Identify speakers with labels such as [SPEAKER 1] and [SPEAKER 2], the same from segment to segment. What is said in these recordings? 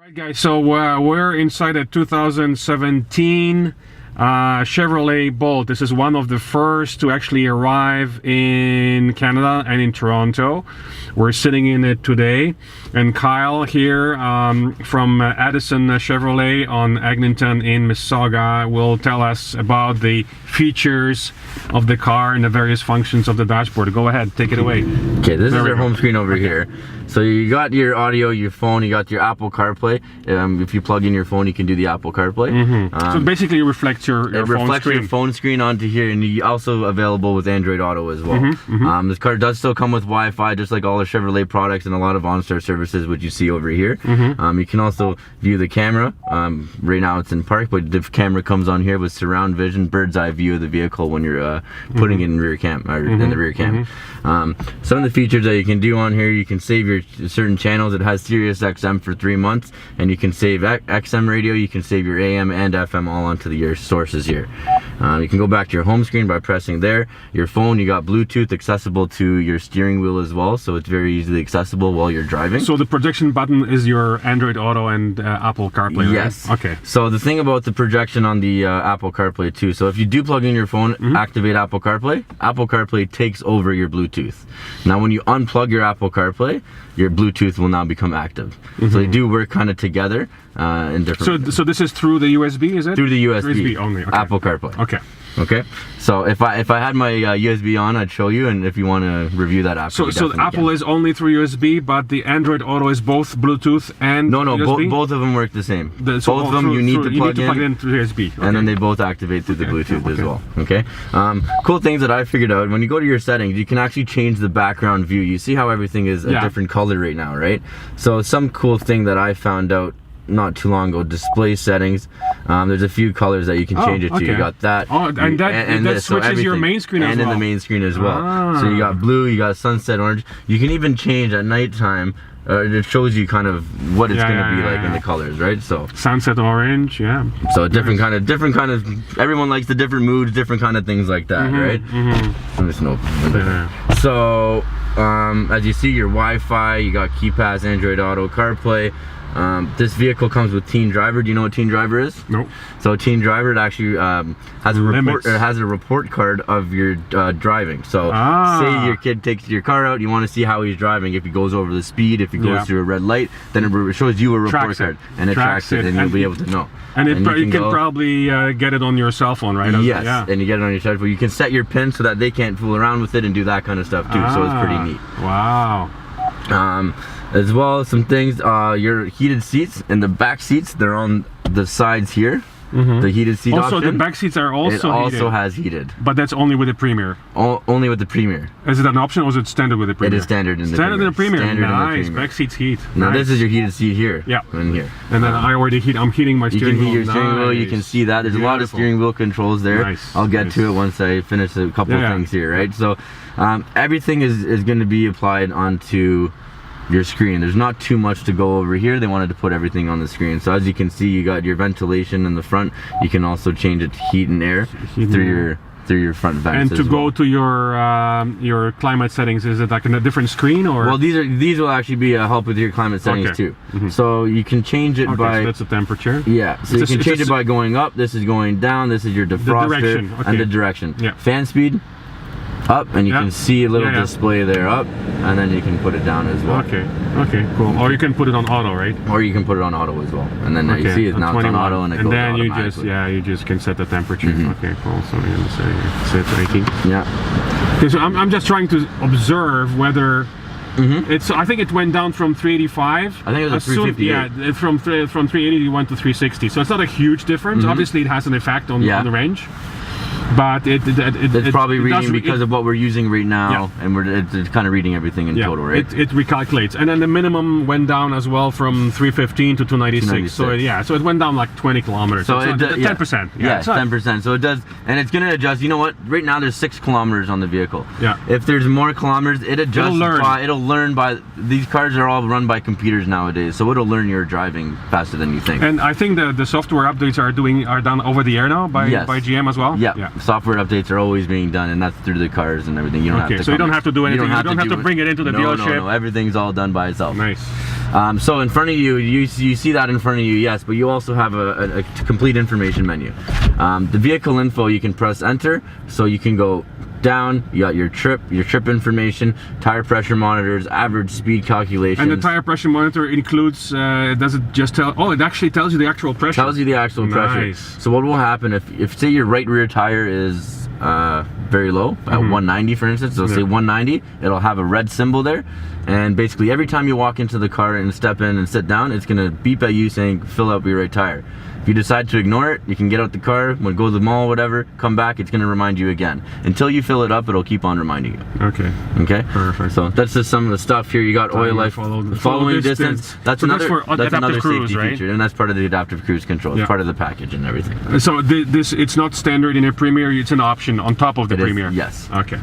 [SPEAKER 1] Right, guys, so we're inside a 2017 Chevrolet Bolt. This is one of the first to actually arrive in Canada and in Toronto. We're sitting in it today, and Kyle here from Addison Chevrolet on Eglinton in Mississauga will tell us about the features of the car and the various functions of the dashboard. Go ahead, take it away.
[SPEAKER 2] Okay, this is our home screen over here. So you got your audio, your phone, you got your Apple CarPlay. If you plug in your phone, you can do the Apple CarPlay.
[SPEAKER 1] So basically it reflects your phone
[SPEAKER 2] reflects
[SPEAKER 1] screen.
[SPEAKER 2] your phone screen onto here, and you also available with Android Auto as well. This car does still come with Wi-Fi, just like all the Chevrolet products and a lot of OnStar services, which you see over here. You can also view the camera. Right now it's in park, but the camera comes on here with surround vision, bird's eye view of the vehicle when you're putting it in rear cam or in the rear cam. Some of the features that you can do on here, you can save your certain channels. It has Sirius XM for 3 months, and you can save XM radio, you can save your AM and FM all onto your sources here. You can go back to your home screen by pressing there. Your phone, you got Bluetooth accessible to your steering wheel as well, so it's very easily accessible while you're driving. So
[SPEAKER 1] the projection button is your Android Auto and Apple CarPlay, right?
[SPEAKER 2] Yes.
[SPEAKER 1] Okay.
[SPEAKER 2] So the thing about the projection on the Apple CarPlay too, so if you do plug in your phone, activate Apple CarPlay takes over your Bluetooth. Now when you unplug your Apple CarPlay, your Bluetooth will now become active. So they do work kind of together in different.
[SPEAKER 1] So this is through the USB, is it?
[SPEAKER 2] Through the USB.
[SPEAKER 1] USB only. Okay.
[SPEAKER 2] Apple CarPlay.
[SPEAKER 1] Okay.
[SPEAKER 2] Okay. So if I had my USB on, I'd show you, and if you want to review that after.
[SPEAKER 1] So Apple is only through USB, but the Android Auto is both Bluetooth and USB?
[SPEAKER 2] Both of them work the same. Both of them
[SPEAKER 1] you
[SPEAKER 2] need to plug
[SPEAKER 1] in through USB. Okay.
[SPEAKER 2] And then they both activate through the Bluetooth as well. Okay. Cool things that I figured out, when you go to your settings, you can actually change the background view. You see how everything is a different color right now, right? So some cool thing that I found out not too long ago, display settings, there's a few colors that you can change it to. You got that,
[SPEAKER 1] and that switches your main screen as well.
[SPEAKER 2] And in the main screen as well. So you got blue, you got sunset orange. You can even change at nighttime. It shows you kind of what it's going to be like in the colors, right? So
[SPEAKER 1] sunset orange,
[SPEAKER 2] so different kind of everyone likes the different moods, different kind of things like that, right? I'm just gonna open it. So as you see, your Wi-Fi, you got KeyPass, Android Auto, CarPlay. This vehicle comes with Teen Driver. Do you know what Teen Driver is?
[SPEAKER 1] Nope. So
[SPEAKER 2] Teen Driver, it actually has a report card of your driving. So say your kid takes your car out, you want to see how he's driving. If he goes over the speed, if he goes through a red light, then it shows you a report card, and it tracks it, and you'll be able to know.
[SPEAKER 1] And you can probably get it on your cell phone, right?
[SPEAKER 2] Yes, and you get it on your cell phone. You can set your pin so that they can't fool around with it and do that kind of stuff too. So it's pretty neat.
[SPEAKER 1] Wow.
[SPEAKER 2] As well as some things, your heated seats and the back seats, they're on the sides here. The heated seat option.
[SPEAKER 1] Also, the back seats are also heated.
[SPEAKER 2] It also has heated.
[SPEAKER 1] But that's only with the Premier.
[SPEAKER 2] Only with the Premier.
[SPEAKER 1] Is it an option, or is it standard with the Premier?
[SPEAKER 2] It is standard in the Premier.
[SPEAKER 1] Standard in the Premier. Nice. Back seats heat.
[SPEAKER 2] Now this is your heated seat here.
[SPEAKER 1] Yeah.
[SPEAKER 2] In here.
[SPEAKER 1] And then I'm heating my steering wheel.
[SPEAKER 2] You can heat your steering wheel. You can see that. There's a lot of steering wheel controls there.
[SPEAKER 1] Nice.
[SPEAKER 2] I'll get to it once I finish a couple of things here, right? So everything is going to be applied onto your screen. There's not too much to go over here. They wanted to put everything on the screen. So as you can see, you got your ventilation in the front. You can also change it to heat and air through your front vents.
[SPEAKER 1] And to go to your climate settings, is it like in a different screen, or?
[SPEAKER 2] Well, these will actually be a help with your climate settings too. So you can change it by.
[SPEAKER 1] So that's the temperature.
[SPEAKER 2] Yeah. So you can change it by going up. This is going down. This is your defroster and the direction.
[SPEAKER 1] Yeah.
[SPEAKER 2] Fan speed. Up, and you can see a little display there up, and then you can put it down as well.
[SPEAKER 1] Okay, cool. Or you can put it on auto, right?
[SPEAKER 2] Or you can put it on auto as well, and then you see it now it's on auto, and it goes automatically.
[SPEAKER 1] You just can set the temperature. Okay, cool. So we're gonna say set 18.
[SPEAKER 2] Yeah.
[SPEAKER 1] Okay, so I'm just trying to observe whether I think it went down from 385.
[SPEAKER 2] I think it was 358.
[SPEAKER 1] Yeah, from 380 it went to 360. So it's not a huge difference. Obviously, it has an effect on the range. But it's
[SPEAKER 2] probably reading because of what we're using right now, and it's kind of reading everything in total, right?
[SPEAKER 1] It recalculates, and then the minimum went down as well from 315 to 296. So it went down like 20 kilometers. So it's 10%.
[SPEAKER 2] Yeah, it's 10%. So it does, and it's gonna adjust. You know what? Right now there's 6 kilometers on the vehicle. Yeah. If there's more kilometers, it adjusts. It'll learn by. These cars are all run by computers nowadays, so it'll learn your driving faster than you think.
[SPEAKER 1] And I think the software updates are done over the air now by GM as well.
[SPEAKER 2] Yeah. Software updates are always being done, and that's through the cars and everything. You don't have to.
[SPEAKER 1] So you don't have to do anything. You don't have to bring it into the dealership.
[SPEAKER 2] No, everything's all done by itself.
[SPEAKER 1] Nice.
[SPEAKER 2] So in front of you, you see that in front of you, yes, but you also have a complete information menu. The vehicle info, you can press enter, so you can go down, you got your trip information, tire pressure monitors, average speed calculations.
[SPEAKER 1] And the tire pressure monitor includes, does it just tell, oh, it actually tells you the actual pressure.
[SPEAKER 2] Tells you the actual pressure. So what will happen if say your right rear tire is very low, at 190 for instance, so say 190, it'll have a red symbol there, and basically every time you walk into the car and step in and sit down, it's gonna beep at you saying fill up your right tire. If you decide to ignore it, you can get out the car, when go to the mall, whatever, come back, it's gonna remind you again. Until you fill it up, it'll keep on reminding you.
[SPEAKER 1] Okay.
[SPEAKER 2] Okay?
[SPEAKER 1] Perfect.
[SPEAKER 2] So that's just some of the stuff here. You got oil life, following distance. That's another safety feature, and that's part of the adaptive cruise control. It's part of the package and everything.
[SPEAKER 1] So this, it's not standard in a Premier, it's an option on top of the Premier?
[SPEAKER 2] Yes.
[SPEAKER 1] Okay.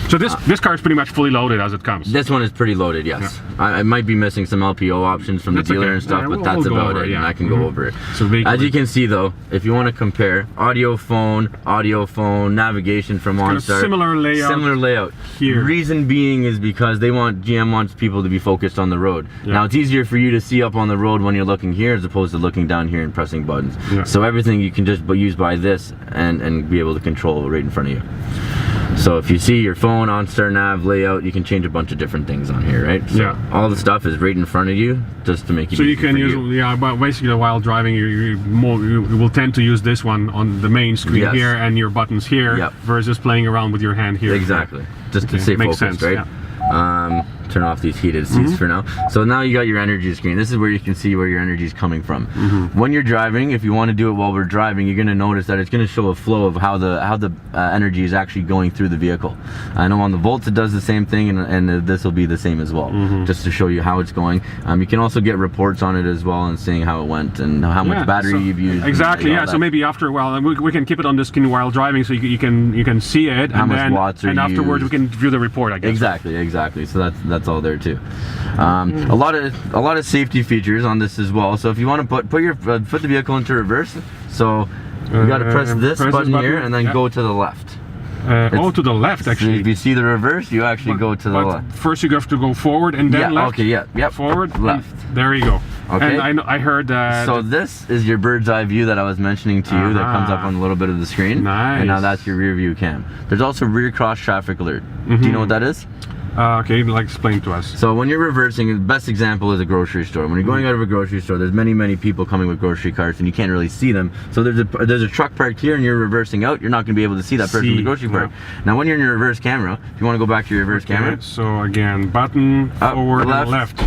[SPEAKER 1] So this car is pretty much fully loaded as it comes?
[SPEAKER 2] This one is pretty loaded, yes. Yeah. I might be missing some LPO options from the dealer and stuff, but that's about it, and I can go over it. So as you can see though, if you want to compare audio phone, navigation from OnStar,
[SPEAKER 1] similar layout here.
[SPEAKER 2] Reason being is because GM wants people to be focused on the road. Yeah. Now it's easier for you to see up on the road when you're looking here as opposed to looking down here and pressing buttons. Yeah. So everything you can just use by this and be able to control right in front of you. So if you see your phone, OnStar nav, layout, you can change a bunch of different things on here, right? So yeah. All the stuff is right in front of you, just to make it easy. So you can use,
[SPEAKER 1] yeah, but basically while driving, you will tend to use this one on the main screen here and your buttons here, versus playing around with your hand here.
[SPEAKER 2] Exactly, just to stay focused, right? Yeah. Turn off these heated seats for now. So now you got your energy screen. This is where you can see where your energy is coming from. When you're driving, if you want to do it while we're driving, you're going to notice that it's going to show a flow of how the energy is actually going through the vehicle. I know on the Volts it does the same thing, and this will be the same as well, just to show you how it's going. You can also get reports on it as well and seeing how it went and how much battery you've used.
[SPEAKER 1] Exactly, yeah. So maybe after a while, we can keep it on the screen while driving, so you can see it,
[SPEAKER 2] how much watts are
[SPEAKER 1] and afterwards we can view the report, I guess.
[SPEAKER 2] Exactly. So that's all there too. A lot of safety features on this as well. So if you want to put the vehicle into reverse, so you got to press this button here and then go to the left.
[SPEAKER 1] To the left actually.
[SPEAKER 2] So if you see the reverse, you actually go to the left.
[SPEAKER 1] First you have to go forward and then left.
[SPEAKER 2] Okay,
[SPEAKER 1] forward,
[SPEAKER 2] left.
[SPEAKER 1] There you go.
[SPEAKER 2] Okay.
[SPEAKER 1] And I heard that.
[SPEAKER 2] So this is your bird's eye view that I was mentioning to you that comes up on a little bit of the screen.
[SPEAKER 1] Nice.
[SPEAKER 2] And now that's your rear view cam. There's also rear cross traffic alert. Do you know what that is?
[SPEAKER 1] Okay, like explain to us.
[SPEAKER 2] So when you're reversing, the best example is a grocery store. When you're going out of a grocery store, there's many people coming with grocery carts and you can't really see them. So there's a truck parked here and you're reversing out, you're not going to be able to see that person in the grocery cart. Now when you're in your reverse camera, if you want to go back to your reverse camera.
[SPEAKER 1] So again, button, forward, and left.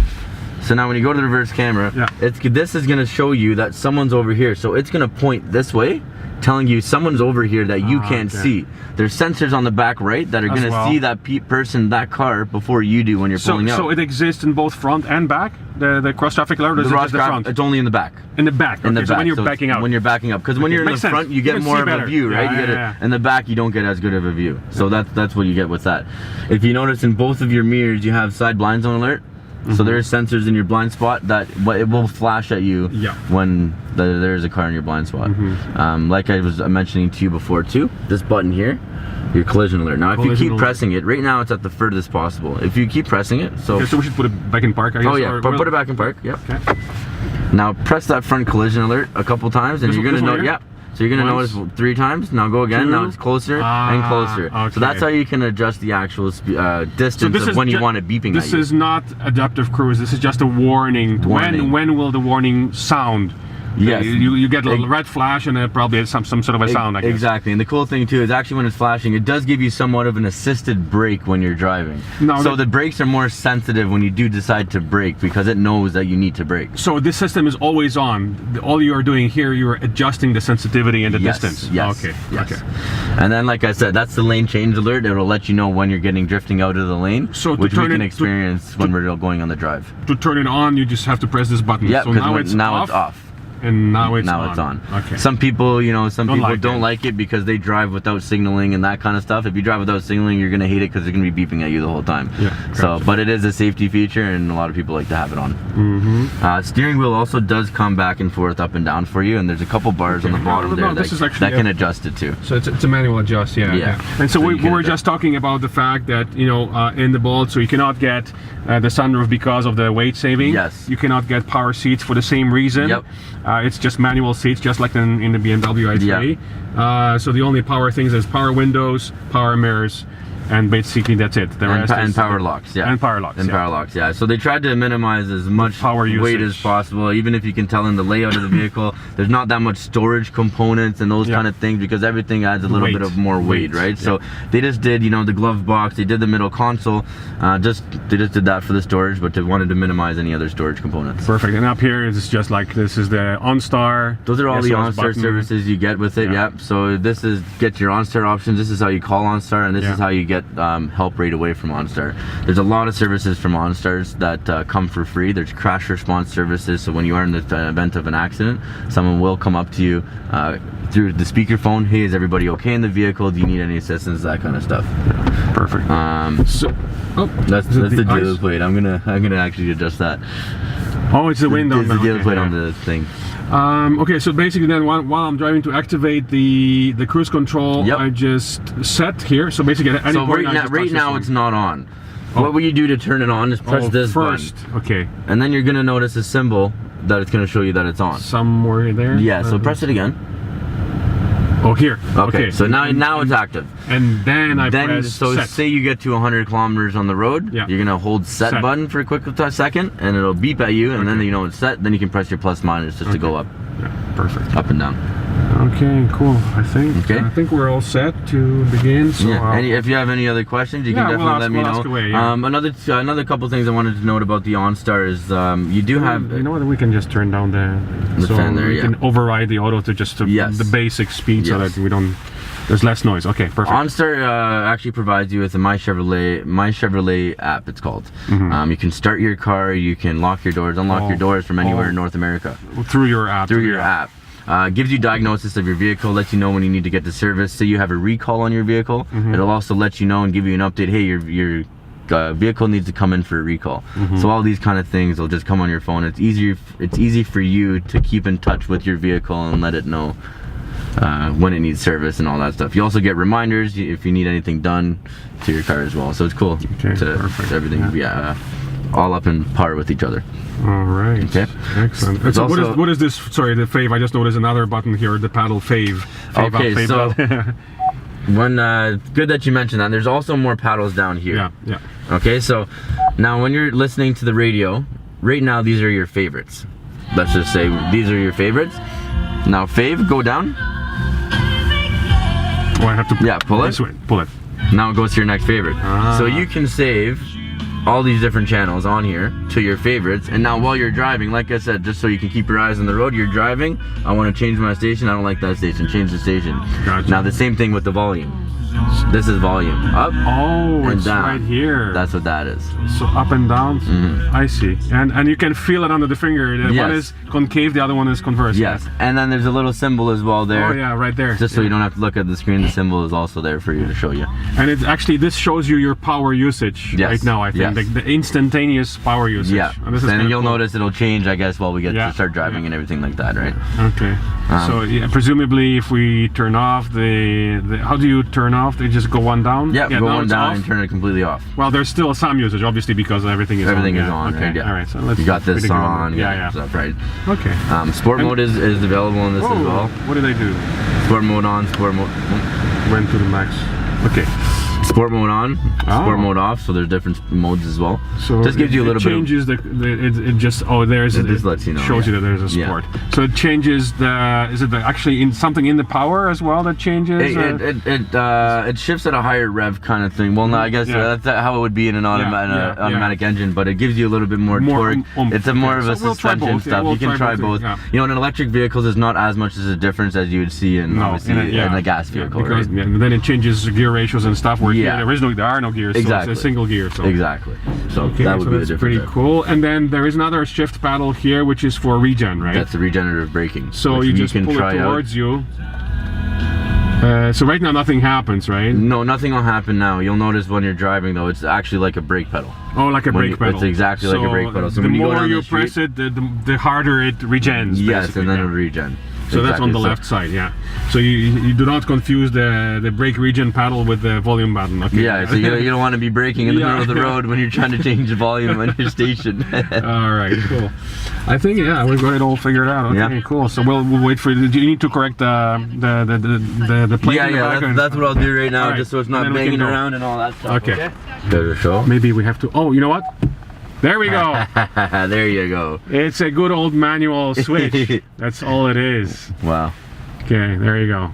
[SPEAKER 2] So now when you go to the reverse camera, this is going to show you that someone's over here. So it's going to point this way, telling you someone's over here that you can't see. There's sensors on the back right that are going to see that person, that car, before you do when you're pulling out.
[SPEAKER 1] So it exists in both front and back? The cross traffic alert, or is it just the front?
[SPEAKER 2] It's only in the back.
[SPEAKER 1] In the back, okay. In the back. So when you're backing out.
[SPEAKER 2] When you're backing up. Because when you're in the front, you get more of a view, right? In the back, you don't get as good of a view. So that's what you get with that. If you notice in both of your mirrors, you have side blind zone alert. So there's sensors in your blind spot that it will flash at you when there's a car in your blind spot. Like I was mentioning to you before too, this button here, your collision alert. Now if you keep pressing it, right now it's at the furthest possible. If you keep pressing it, so
[SPEAKER 1] we should put it back in park, I guess.
[SPEAKER 2] Oh yeah, put it back in park, yep. Okay. Now press that front collision alert a couple times and you're gonna know, so you're going to notice 3 times. Now go again. Now it's closer and closer. Okay. So that's how you can adjust the actual distance of when you want it beeping at you.
[SPEAKER 1] This is not adaptive cruise. This is just a warning. When will the warning sound?
[SPEAKER 2] Yes.
[SPEAKER 1] You get a red flash and it probably has some sort of a sound, I guess.
[SPEAKER 2] Exactly. And the cool thing too is actually when it's flashing, it does give you somewhat of an assisted brake when you're driving. So the brakes are more sensitive when you do decide to brake because it knows that you need to brake. So
[SPEAKER 1] this system is always on. All you are doing here, you're adjusting the sensitivity and the distance.
[SPEAKER 2] Yes.
[SPEAKER 1] Okay.
[SPEAKER 2] Yes. Okay. And then like I said, that's the lane change alert. It'll let you know when you're getting drifting out of the lane, which we can experience when we're going on the drive.
[SPEAKER 1] To turn it on, you just have to press this button.
[SPEAKER 2] Yeah,
[SPEAKER 1] so now it's
[SPEAKER 2] off.
[SPEAKER 1] and now it's
[SPEAKER 2] Now it's on.
[SPEAKER 1] Okay.
[SPEAKER 2] Some people, you know,
[SPEAKER 1] Don't
[SPEAKER 2] don't like it because they drive without signaling and that kind of stuff. If you drive without signaling, you're gonna hate it because they're gonna be beeping at you the whole time.
[SPEAKER 1] Yeah.
[SPEAKER 2] So, but it is a safety feature, and a lot of people like to have it on. Steering wheel also does come back and forth, up and down for you, and there's a couple bars on the bottom there that can adjust it too.
[SPEAKER 1] So it's a manual adjust, yeah. And so we were just talking about the fact that, you know, in the Bolt, so you cannot get the sunroof because of the weight saving.
[SPEAKER 2] Yes.
[SPEAKER 1] You cannot get power seats for the same reason.
[SPEAKER 2] Yep.
[SPEAKER 1] It's just manual seats, just like in the BMW i3.
[SPEAKER 2] Yeah.
[SPEAKER 1] So the only power things is power windows, power mirrors, and basically that's it. The rest
[SPEAKER 2] and
[SPEAKER 1] is
[SPEAKER 2] power locks, yeah.
[SPEAKER 1] And power locks,
[SPEAKER 2] power locks, yeah. So they tried to minimize as much
[SPEAKER 1] power
[SPEAKER 2] weight
[SPEAKER 1] usage
[SPEAKER 2] as possible. Even if you can tell in the layout of the vehicle, there's not that much storage components and those kind of things, because everything adds a little bit of more weight, right? So they just did, you know, the glove box, they did the middle console, they just did that for the storage, but they wanted to minimize any other storage components.
[SPEAKER 1] Perfect. And up here is just like, this is the OnStar.
[SPEAKER 2] Those are all the
[SPEAKER 1] SOS
[SPEAKER 2] OnStar
[SPEAKER 1] button.
[SPEAKER 2] services you get with it. Yep. So this is get your OnStar options. This is how you call OnStar, and this is how you get help right away from OnStar. There's a lot of services from OnStars that come for free. There's crash response services, so when you are in the event of an accident, someone will come up to you through the speakerphone. Hey, is everybody okay in the vehicle? Do you need any assistance? That kind of stuff.
[SPEAKER 1] Perfect.
[SPEAKER 2] That's the dealer plate. I'm gonna actually adjust that.
[SPEAKER 1] Oh, it's the window.
[SPEAKER 2] It's the dealer plate on the thing.
[SPEAKER 1] Okay, so basically then while I'm driving, to activate the cruise control, I just set here. So basically at any point
[SPEAKER 2] right now it's not on. What will you do to turn it on is press this
[SPEAKER 1] first
[SPEAKER 2] button.
[SPEAKER 1] Okay.
[SPEAKER 2] And then you're gonna notice a symbol that it's gonna show you that it's on.
[SPEAKER 1] Somewhere there?
[SPEAKER 2] Yeah, so press it again.
[SPEAKER 1] Oh, here.
[SPEAKER 2] Okay, so now it's active.
[SPEAKER 1] And then I press set.
[SPEAKER 2] Say you get to 100 kilometers on the road, you're gonna hold set button for a quick second, and it'll beep at you, and then you know it's set. Then you can press your plus minus just to go up.
[SPEAKER 1] Yeah, perfect.
[SPEAKER 2] Up and down.
[SPEAKER 1] Okay, cool. I think we're all set to begin. So
[SPEAKER 2] if you have any other questions, you can definitely let me know.
[SPEAKER 1] Away,
[SPEAKER 2] another couple things I wanted to note about the OnStar is you do have.
[SPEAKER 1] You know what? We can just turn down the
[SPEAKER 2] fan there.
[SPEAKER 1] We can override the auto to just the basic speed so that we don't. There's less noise. Okay, perfect.
[SPEAKER 2] OnStar actually provides you with a My Chevrolet app, it's called. You can start your car, you can lock your doors, unlock your doors from anywhere in North America.
[SPEAKER 1] Through your app.
[SPEAKER 2] Through your app. Gives you diagnosis of your vehicle, lets you know when you need to get to service. Say you have a recall on your vehicle, it'll also let you know and give you an update. Hey, your vehicle needs to come in for a recall. So all these kind of things will just come on your phone. It's easy for you to keep in touch with your vehicle and let it know when it needs service and all that stuff. You also get reminders if you need anything done to your car as well. So it's cool to everything all up in par with each other.
[SPEAKER 1] All right.
[SPEAKER 2] Okay.
[SPEAKER 1] Excellent. So what is this? Sorry, the fave. I just noticed another button here. The paddle fave.
[SPEAKER 2] Okay, so good that you mentioned that. There's also more paddles down here.
[SPEAKER 1] Yeah.
[SPEAKER 2] Okay, so now when you're listening to the radio, right now these are your favorites. Let's just say these are your favorites. Now fave, go down.
[SPEAKER 1] Oh, I have to
[SPEAKER 2] pull it.
[SPEAKER 1] Pull it.
[SPEAKER 2] Now it goes to your next favorite. So you can save all these different channels on here to your favorites, and now while you're driving, like I said, just so you can keep your eyes on the road, you're driving, I want to change my station, I don't like that station, change the station.
[SPEAKER 1] Gotcha.
[SPEAKER 2] Now the same thing with the volume. This is volume, up and
[SPEAKER 1] it's
[SPEAKER 2] down.
[SPEAKER 1] right here.
[SPEAKER 2] That's what that is.
[SPEAKER 1] So up and down. I see. And you can feel it under the finger. One is concave, the other one is converse.
[SPEAKER 2] Yes, and then there's a little symbol as well there.
[SPEAKER 1] Oh yeah, right there.
[SPEAKER 2] Just so you don't have to look at the screen, the symbol is also there for you to show you.
[SPEAKER 1] And it's actually, this shows you your power usage right now, I think. The instantaneous power usage.
[SPEAKER 2] Yeah, and you'll notice it'll change, I guess, while we get to start driving and everything like that, right?
[SPEAKER 1] Okay. So presumably if we turn off how do you turn off? They just go one down?
[SPEAKER 2] Yeah, go one down and turn it completely off.
[SPEAKER 1] Well, there's still some usage, obviously, because everything is
[SPEAKER 2] on.
[SPEAKER 1] Okay,
[SPEAKER 2] right?
[SPEAKER 1] all right. So let's.
[SPEAKER 2] You got this on.
[SPEAKER 1] Stuff,
[SPEAKER 2] right.
[SPEAKER 1] Okay.
[SPEAKER 2] Sport mode is available in this as well.
[SPEAKER 1] What did I do?
[SPEAKER 2] Sport mode on, sport mode.
[SPEAKER 1] Went to the max. Okay.
[SPEAKER 2] Sport mode on, sport mode off. So there's different modes as well.
[SPEAKER 1] So
[SPEAKER 2] just gives you a little bit.
[SPEAKER 1] Changes it just it just
[SPEAKER 2] lets you know.
[SPEAKER 1] Shows you that there's a sport. So it changes is it actually something in the power as well that changes?
[SPEAKER 2] It shifts at a higher rev kind of thing. Well, no, I guess that's how it would be in an automatic engine, but it gives you a little bit more torque. It's more of a suspension stuff. You can try both. You know, in an electric vehicle, there's not as much as a difference as you would see in obviously in a gas vehicle.
[SPEAKER 1] Because then it changes gear ratios and stuff where it
[SPEAKER 2] Yeah.
[SPEAKER 1] Originally there are no gears, so it's a single gear. So
[SPEAKER 2] exactly. So
[SPEAKER 1] okay,
[SPEAKER 2] that would
[SPEAKER 1] so
[SPEAKER 2] be
[SPEAKER 1] that's
[SPEAKER 2] the
[SPEAKER 1] pretty
[SPEAKER 2] difference.
[SPEAKER 1] cool. And then there is another shift paddle here, which is for regen, right?
[SPEAKER 2] That's the regenerative braking.
[SPEAKER 1] So you just pull it towards you. So right now nothing happens, right?
[SPEAKER 2] No, nothing will happen now. You'll notice when you're driving though, it's actually like a brake pedal.
[SPEAKER 1] Oh, like a brake pedal.
[SPEAKER 2] It's exactly like a brake pedal. So
[SPEAKER 1] the
[SPEAKER 2] when you go
[SPEAKER 1] more
[SPEAKER 2] down
[SPEAKER 1] you
[SPEAKER 2] the street,
[SPEAKER 1] press it, the harder it regens.
[SPEAKER 2] Yes, and then it'll regen.
[SPEAKER 1] So that's on the left side, yeah. So you do not confuse the brake regen paddle with the volume button. Okay.
[SPEAKER 2] Yeah, so you don't want to be braking in the middle of the road when you're trying to change the volume on your station.
[SPEAKER 1] All right, cool. I think we've got it all figured out. Okay, cool. So we'll wait for you. Do you need to correct the plate?
[SPEAKER 2] Yeah, that's what I'll do right now,
[SPEAKER 1] right.
[SPEAKER 2] just so it's not banging around and all that stuff.
[SPEAKER 1] Okay.
[SPEAKER 2] There's a show.
[SPEAKER 1] Maybe we have to. Oh, you know what? There we go.
[SPEAKER 2] There you go.
[SPEAKER 1] It's a good old manual switch. That's all it is.
[SPEAKER 2] Wow.
[SPEAKER 1] Okay, there you go.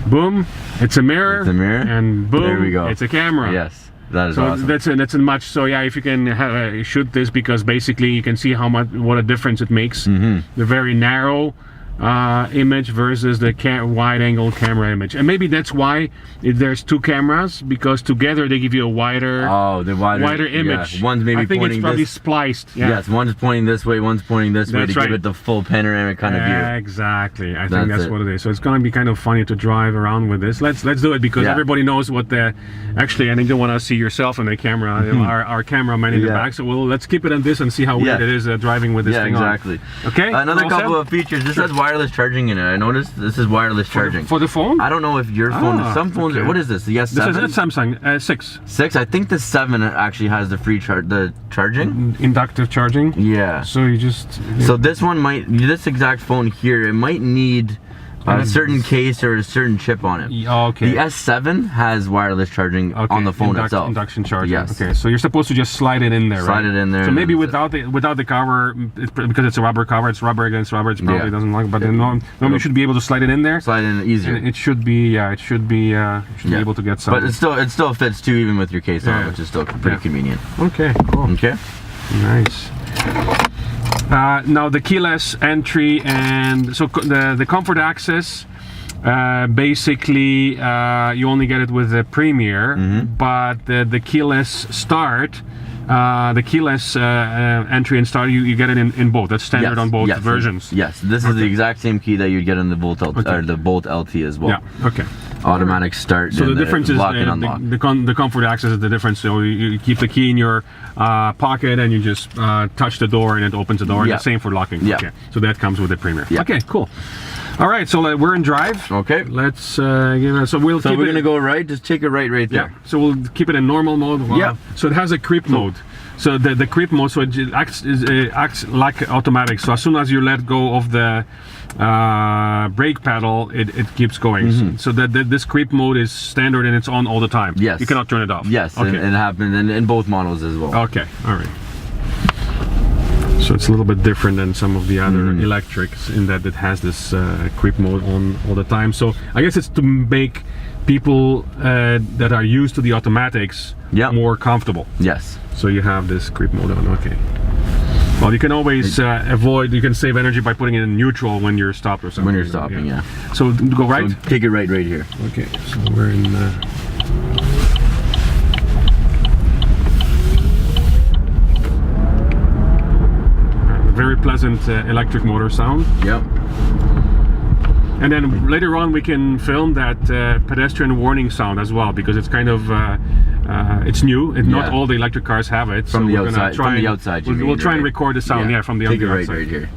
[SPEAKER 1] Boom. It's a mirror.
[SPEAKER 2] It's a mirror.
[SPEAKER 1] And boom.
[SPEAKER 2] There we go.
[SPEAKER 1] It's a camera.
[SPEAKER 2] Yes. That is awesome.
[SPEAKER 1] That's a much. So yeah, if you can shoot this, because basically you can see what a difference it makes. The very narrow image versus the wide-angle camera image, and maybe that's why there's two cameras, because together they give you a wider image.
[SPEAKER 2] Yeah. One's maybe
[SPEAKER 1] I think
[SPEAKER 2] pointing
[SPEAKER 1] it's probably
[SPEAKER 2] this.
[SPEAKER 1] spliced. Yeah.
[SPEAKER 2] Yes, one's pointing this way, one's pointing this way to give it the full panoramic kind of view.
[SPEAKER 1] Exactly. I think that's what it is. So it's gonna be kind of funny to drive around with this. Let's do it, because everybody knows what actually, I think you want to see yourself in the camera, our cameraman in the back. So let's keep it on this and see how weird it is driving with this thing
[SPEAKER 2] exactly.
[SPEAKER 1] on. Okay.
[SPEAKER 2] Another couple of features. This has wireless charging in it. I noticed this is wireless charging.
[SPEAKER 1] For the phone?
[SPEAKER 2] I don't know if your phone, some phones, what is this? The S7?
[SPEAKER 1] This is a Samsung 6.
[SPEAKER 2] 6? I think the 7 actually has the free charging.
[SPEAKER 1] Inductive charging?
[SPEAKER 2] Yeah.
[SPEAKER 1] So you just...
[SPEAKER 2] So this one this exact phone here, it might need a certain case or a certain chip on it.
[SPEAKER 1] Okay.
[SPEAKER 2] The S7 has wireless charging on the phone itself.
[SPEAKER 1] Induction charging.
[SPEAKER 2] Yes.
[SPEAKER 1] Okay, so you're supposed to just slide it in there, right?
[SPEAKER 2] Slide it in there.
[SPEAKER 1] So maybe without the cover, because it's a rubber cover, it's rubber against rubber, it probably doesn't like. But then normally you should be able to slide it in there.
[SPEAKER 2] Slide it in easier.
[SPEAKER 1] And it should be, be able to get some.
[SPEAKER 2] But it still fits too, even with your case on, which is still pretty convenient.
[SPEAKER 1] Okay, cool.
[SPEAKER 2] Okay.
[SPEAKER 1] Nice. Now the keyless entry, and so the comfort access, basically you only get it with the Premier, but the keyless start, the keyless entry and start, you get it in both. That's standard on both versions.
[SPEAKER 2] Yes, this is the exact same key that you'd get in the Bolt LT, or the Bolt LT as well.
[SPEAKER 1] Yeah. Okay.
[SPEAKER 2] Automatic start.
[SPEAKER 1] So the difference is
[SPEAKER 2] lock and unlock.
[SPEAKER 1] the comfort access is the difference. So you keep the key in your pocket and you just touch the door and it opens the door. And the same for locking.
[SPEAKER 2] Yeah.
[SPEAKER 1] Okay. So that comes with the Premier.
[SPEAKER 2] Yeah.
[SPEAKER 1] Okay. Cool. All right. So we're in drive.
[SPEAKER 2] Okay.
[SPEAKER 1] Let's give it. So we're
[SPEAKER 2] gonna go right. Just take it right there.
[SPEAKER 1] Yeah. So we'll keep it in normal mode.
[SPEAKER 2] Yeah.
[SPEAKER 1] So it has a creep mode. So the creep mode, so it acts like automatic. So as soon as you let go of the brake pedal, it keeps going. So this creep mode is standard and it's on all the time.
[SPEAKER 2] Yes.
[SPEAKER 1] You cannot turn it off.
[SPEAKER 2] Yes.
[SPEAKER 1] Okay.
[SPEAKER 2] And it happens in both models as well.
[SPEAKER 1] Okay. All right. So it's a little bit different than some of the other electrics in that it has this creep mode on all the time. So I guess it's to make people that are used to the automatics more comfortable.
[SPEAKER 2] Yes.
[SPEAKER 1] So you have this creep mode on. Okay. Well, you can always you can save energy by putting it in neutral when you're stopped or something.
[SPEAKER 2] When you're stopping, yeah.
[SPEAKER 1] So go right?
[SPEAKER 2] So take it right here.
[SPEAKER 1] Okay, so we're in very pleasant electric motor sound.
[SPEAKER 2] Yep.
[SPEAKER 1] And then later on we can film that pedestrian warning sound as well, because it's kind of it's new. Not all the electric cars have it.
[SPEAKER 2] From the outside.
[SPEAKER 1] We'll try and record the sound. Yeah, from the outside.
[SPEAKER 2] Take it right here.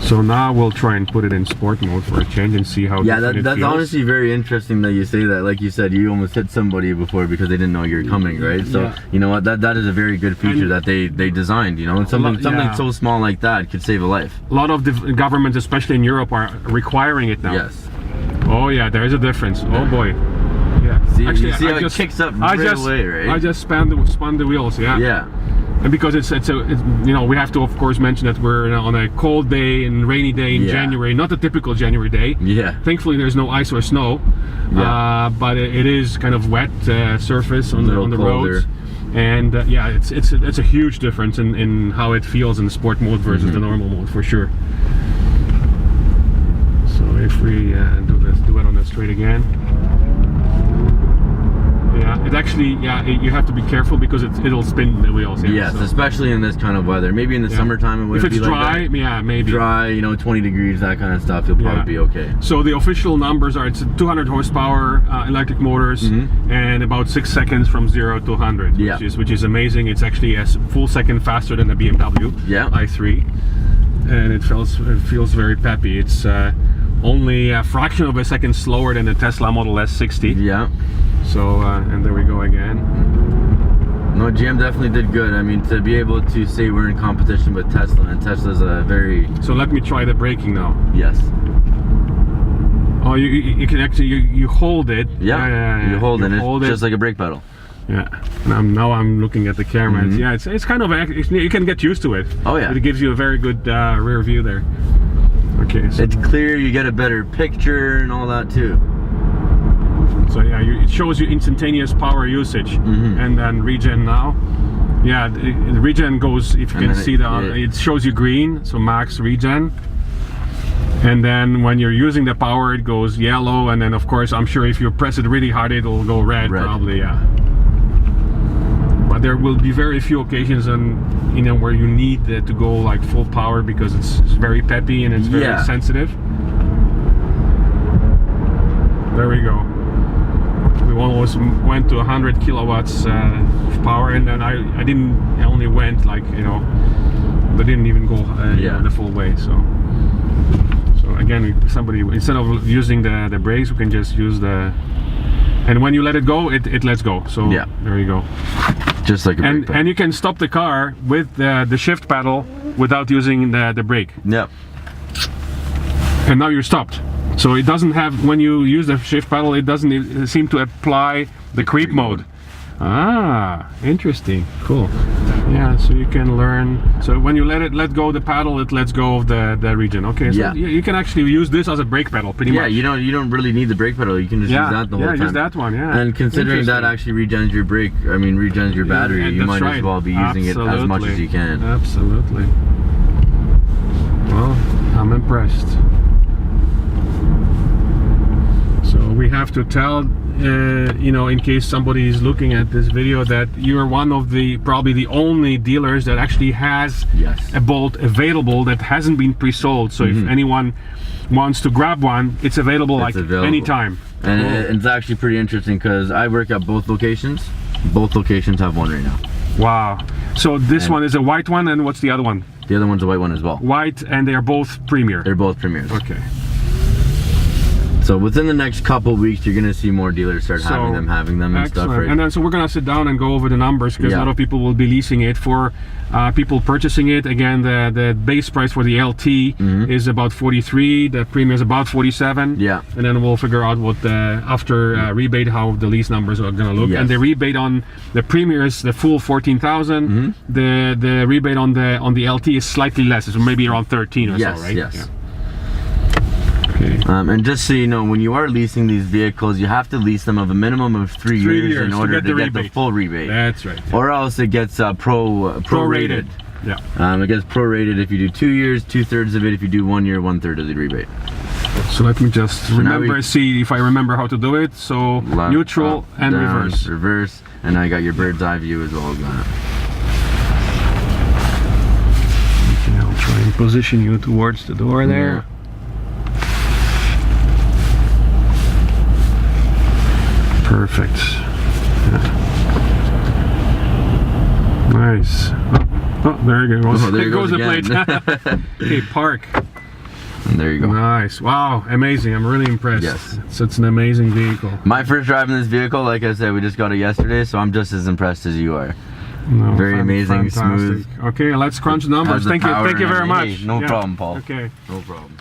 [SPEAKER 1] So now we'll try and put it in sport mode for a change and see how different it
[SPEAKER 2] that's
[SPEAKER 1] feels.
[SPEAKER 2] honestly very interesting that you say that. Like you said, you almost hit somebody before because they didn't know you were coming, right? So you know what, that is a very good feature that they designed, you know, and something so small like that could save a life.
[SPEAKER 1] A lot of the governments, especially in Europe, are requiring it now.
[SPEAKER 2] Yes.
[SPEAKER 1] Oh yeah, there is a difference. Oh boy. Yeah.
[SPEAKER 2] See,
[SPEAKER 1] actually,
[SPEAKER 2] you see how it kicks up right away, right?
[SPEAKER 1] I just spun the wheels. Yeah.
[SPEAKER 2] Yeah.
[SPEAKER 1] And because it's you know, we have to of course mention that we're on a cold day and rainy day in January, not a typical January day.
[SPEAKER 2] Yeah.
[SPEAKER 1] Thankfully there's no ice or snow, but it is kind of wet surface on the roads. And yeah, it's a huge difference in how it feels in the sport mode versus the normal mode, for sure. So if we do it on the straight again, Yeah, it actually, you have to be careful because it'll spin the wheels. Yeah,
[SPEAKER 2] Yes,
[SPEAKER 1] so.
[SPEAKER 2] especially in this kind of weather. Maybe in the summertime it
[SPEAKER 1] If
[SPEAKER 2] wouldn't
[SPEAKER 1] it's
[SPEAKER 2] be like
[SPEAKER 1] dry,
[SPEAKER 2] that.
[SPEAKER 1] yeah, maybe.
[SPEAKER 2] Dry, you know, 20 degrees, that kind of stuff, you'll probably be okay.
[SPEAKER 1] So the official numbers are it's 200 horsepower electric motors and about 6 seconds from 0 to 100, which is amazing. It's actually a full second faster than the BMW i3, and it feels very peppy. It's only a fraction of a second slower than the Tesla Model S60.
[SPEAKER 2] Yeah.
[SPEAKER 1] So and there we go again.
[SPEAKER 2] No, GM definitely did good. I mean, to be able to say we're in competition with Tesla, and Tesla's a very...
[SPEAKER 1] So let me try the braking now.
[SPEAKER 2] Yes.
[SPEAKER 1] Oh, you can actually, you hold it.
[SPEAKER 2] Yeah, you hold it. It's just like a brake pedal.
[SPEAKER 1] Yeah. Now I'm looking at the camera. It's kind of, you can get used to it.
[SPEAKER 2] Oh yeah.
[SPEAKER 1] It gives you a very good rear view there. Okay. So
[SPEAKER 2] it's clear, you get a better picture and all that too.
[SPEAKER 1] So yeah, it shows you instantaneous power usage, and then regen now. Yeah, the regen goes, if you can see it shows you green, so max regen. And then when you're using the power, it goes yellow, and then of course, I'm sure if you press it really hard, it'll go red. Probably, yeah. But there will be very few occasions, where you need to go like full power because it's very peppy and it's very sensitive. There we go. We almost went to 100 kilowatts of power, and then I only went like, I didn't even go the full way. So again, somebody, instead of using the brakes, we can just use the, and when you let it go, it lets go. So there you go.
[SPEAKER 2] Just like a brake pedal.
[SPEAKER 1] And you can stop the car with the shift pedal without using the brake.
[SPEAKER 2] Yep.
[SPEAKER 1] And now you're stopped. So it doesn't have, when you use the shift pedal, it doesn't seem to apply the creep mode. Ah, interesting. Cool. Yeah, so you can learn. So when you let go the paddle, it lets go of the regen. Okay, so you can actually use this as a brake pedal pretty much.
[SPEAKER 2] Yeah, you don't really need the brake pedal. You can just use that the whole time. Yeah,
[SPEAKER 1] use that one, yeah.
[SPEAKER 2] And considering that actually regens your brake, regens your battery, you might as well be using it as much as you can.
[SPEAKER 1] Absolutely. Well, I'm impressed. So we have to tell, in case somebody is looking at this video, that you're one of probably the only dealers that actually has a Bolt available that hasn't been pre-sold. So if anyone wants to grab one, it's available anytime.
[SPEAKER 2] And it's actually pretty interesting because I work at both locations. Both locations have one right now.
[SPEAKER 1] Wow. So this one is a white one, and what's the other one?
[SPEAKER 2] The other one's a white one as well.
[SPEAKER 1] White, and they are both Premier.
[SPEAKER 2] They're both Premiers.
[SPEAKER 1] Okay.
[SPEAKER 2] So within the next couple weeks, you're gonna see more dealers start having them and stuff. Right?
[SPEAKER 1] And then so we're gonna sit down and go over the numbers because a lot of people will be leasing it. For people purchasing it, again, the base price for the LT is about 43. The Premier is about 47. Yeah. And then we'll figure out what after rebate how the lease numbers are gonna look. And the rebate on the Premier is the full 14,000. The rebate on the LT is slightly less. It's maybe around 13 or so, right?
[SPEAKER 2] Yes.
[SPEAKER 1] Yeah.
[SPEAKER 2] And just so you know, when you are leasing these vehicles, you have to lease them of a minimum of 3 years in order to get the full rebate.
[SPEAKER 1] That's right. Yeah.
[SPEAKER 2] Or else it gets prorated.
[SPEAKER 1] Yeah.
[SPEAKER 2] It gets prorated if you do 2 years, 2/3 of it. If you do 1 year, 1/3 of the rebate.
[SPEAKER 1] So let me just see if I remember how to do it. So left, neutral, and
[SPEAKER 2] down,
[SPEAKER 1] reverse.
[SPEAKER 2] Reverse, and now you got your bird's eye view as well.
[SPEAKER 1] Okay, I'll try and position you towards the door there. Perfect. Nice. Oh, there you go. There goes the plate. Okay, park.
[SPEAKER 2] And there you go.
[SPEAKER 1] Nice. Wow, amazing. I'm really impressed.
[SPEAKER 2] Yes.
[SPEAKER 1] So it's an amazing vehicle.
[SPEAKER 2] My first drive in this vehicle, like I said, we just got it yesterday, so I'm just as impressed as you are.
[SPEAKER 1] No,
[SPEAKER 2] very amazing,
[SPEAKER 1] fantastic.
[SPEAKER 2] smooth.
[SPEAKER 1] Okay, let's crunch the numbers. Thank you very much.
[SPEAKER 2] Hey, no problem, Paul.
[SPEAKER 1] Okay.
[SPEAKER 2] No problem.